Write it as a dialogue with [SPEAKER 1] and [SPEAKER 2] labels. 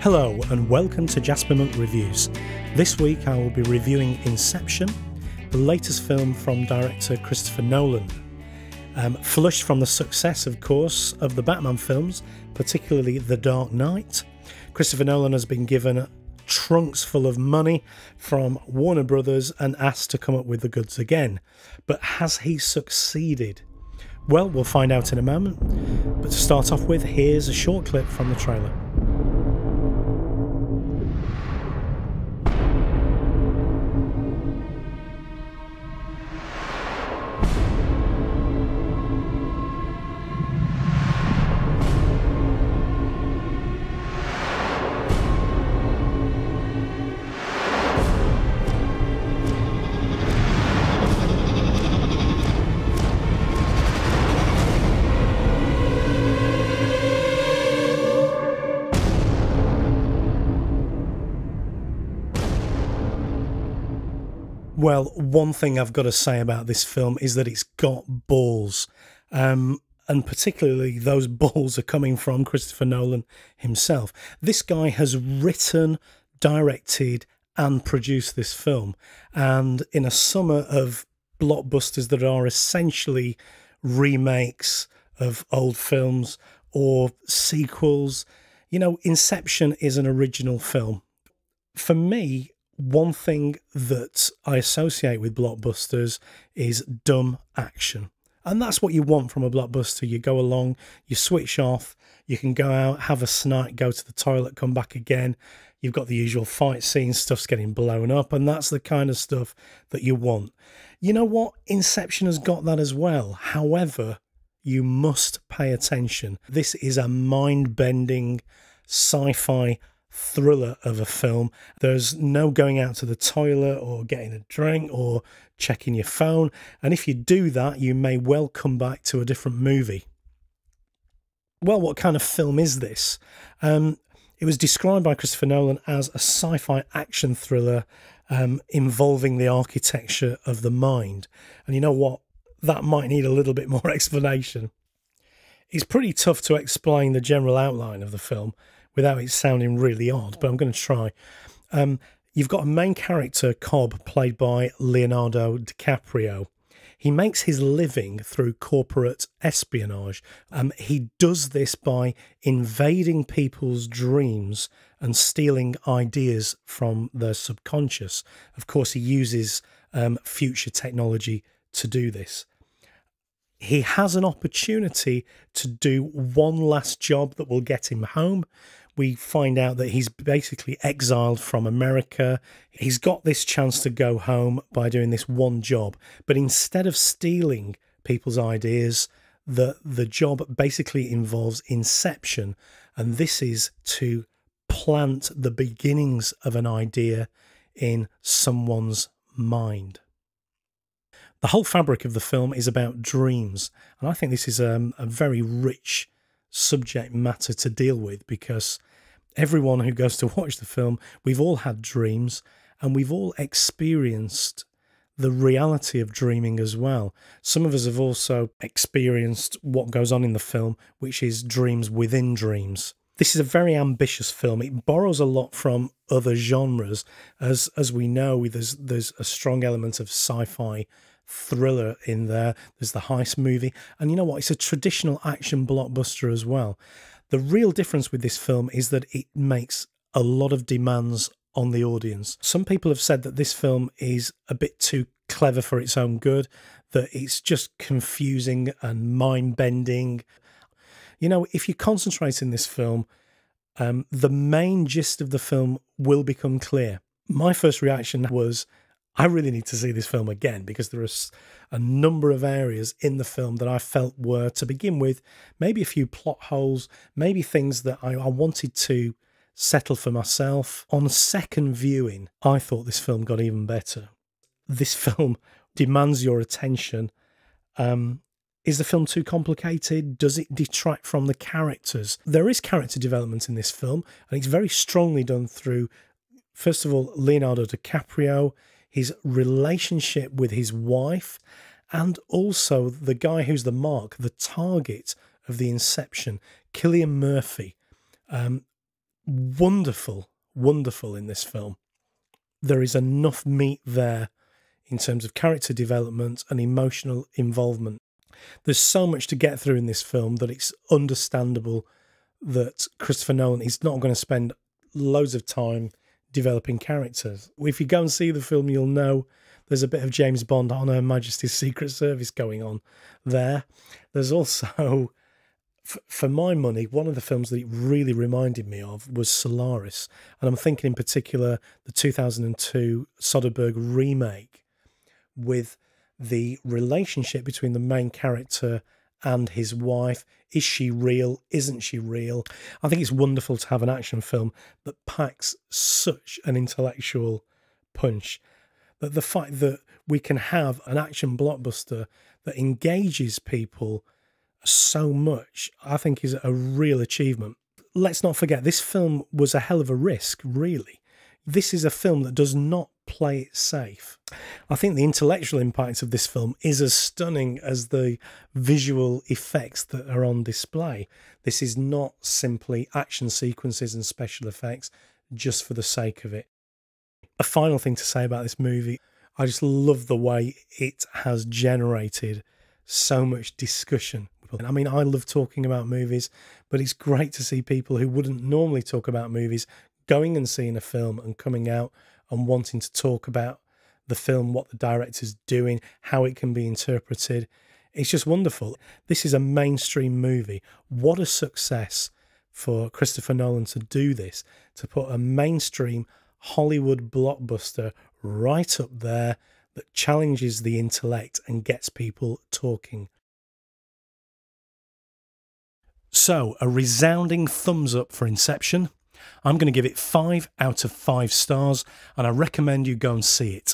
[SPEAKER 1] Hello and welcome to Jasper Monk Reviews. This week I will be reviewing Inception, the latest film from director Christopher Nolan. Flushed from the success, of course, of the Batman films, particularly The Dark Knight, Christopher Nolan has been given trunks full of money from Warner Brothers and asked to come up with the goods again. But has he succeeded? Well, we'll find out in a moment. But to start off with, here's a short clip from the trailer. Well, one thing I've got to say about this film is that it's got balls. And particularly those balls are coming from Christopher Nolan himself. This guy has written, directed and produced this film. And in a summer of blockbusters that are essentially remakes of old films or sequels, you know, Inception is an original film. For me, one thing that I associate with blockbusters is dumb action. And that's what you want from a blockbuster. You go along, you switch off, you can go out, have a snack, go to the toilet, come back again. You've got the usual fight scenes, stuff's getting blown up, and that's the kind of stuff that you want. You know what? Inception has got that as well. However, you must pay attention. This is a mind-bending sci-fi thriller of a film. There's no going out to the toilet or getting a drink or checking your phone, and if you do that you may well come back to a different movie. Well, what kind of film is this? It was described by Christopher Nolan as a sci-fi action thriller involving the architecture of the mind. And you know what? That might need a little bit more explanation. It's pretty tough to explain the general outline of the film without it sounding really odd, but I'm going to try. You've got a main character, Cobb, played by Leonardo DiCaprio. He makes his living through corporate espionage. He does this by invading people's dreams and stealing ideas from their subconscious. Of course, he uses future technology to do this. He has an opportunity to do one last job that will get him home. We find out that he's basically exiled from America. He's got this chance to go home by doing this one job. But instead of stealing people's ideas, the job basically involves inception. And this is to plant the beginnings of an idea in someone's mind. The whole fabric of the film is about dreams. And I think this is a very rich subject matter to deal with, because everyone who goes to watch the film, we've all had dreams and we've all experienced the reality of dreaming as well. Some of us have also experienced what goes on in the film, which is dreams within dreams. This is a very ambitious film. It borrows a lot from other genres. As we know, there's a strong element of sci-fi thriller in there. There's the heist movie, and you know what, it's a traditional action blockbuster as well. The real difference with this film is that it makes a lot of demands on the audience. Some people have said that this film is a bit too clever for its own good, that it's just confusing and mind-bending. You know, if you concentrate in this film, the main gist of the film will become clear. My first reaction was, I really need to see this film again, because there are a number of areas in the film that I felt were, to begin with, maybe a few plot holes, maybe things that I wanted to settle for myself. On second viewing, I thought this film got even better. This film demands your attention. Is the film too complicated? Does it detract from the characters? There is character development in this film, and it's very strongly done through, first of all, Leonardo DiCaprio, his relationship with his wife, and also the guy who's the mark, the target of the Inception, Cillian Murphy. wonderful, wonderful in this film. There is enough meat there in terms of character development and emotional involvement. There's so much to get through in this film that it's understandable that Christopher Nolan is not going to spend loads of time developing characters. If you go and see the film, you'll know there's a bit of James Bond on Her Majesty's Secret Service going on there. There's also, for my money, one of the films that it really reminded me of was Solaris. And I'm thinking in particular the 2002 Soderbergh remake, with the relationship between the main character and his wife. Is she real? Isn't she real? I think it's wonderful to have an action film that packs such an intellectual punch. That the fact that we can have an action blockbuster that engages people so much, I think is a real achievement. Let's not forget, this film was a hell of a risk, really. This is a film that does not play it safe. I think the intellectual impact of this film is as stunning as the visual effects that are on display. This is not simply action sequences and special effects just for the sake of it. A final thing to say about this movie, I just love the way it has generated so much discussion. I mean, I love talking about movies, but it's great to see people who wouldn't normally talk about movies going and seeing a film and coming out and wanting to talk about the film, what the director's doing, how it can be interpreted. It's just wonderful. This is a mainstream movie. What a success for Christopher Nolan to do this, to put a mainstream Hollywood blockbuster right up there that challenges the intellect and gets people talking. So, a resounding thumbs up for Inception. I'm going to give it 5 out of 5 stars, and I recommend you go and see it.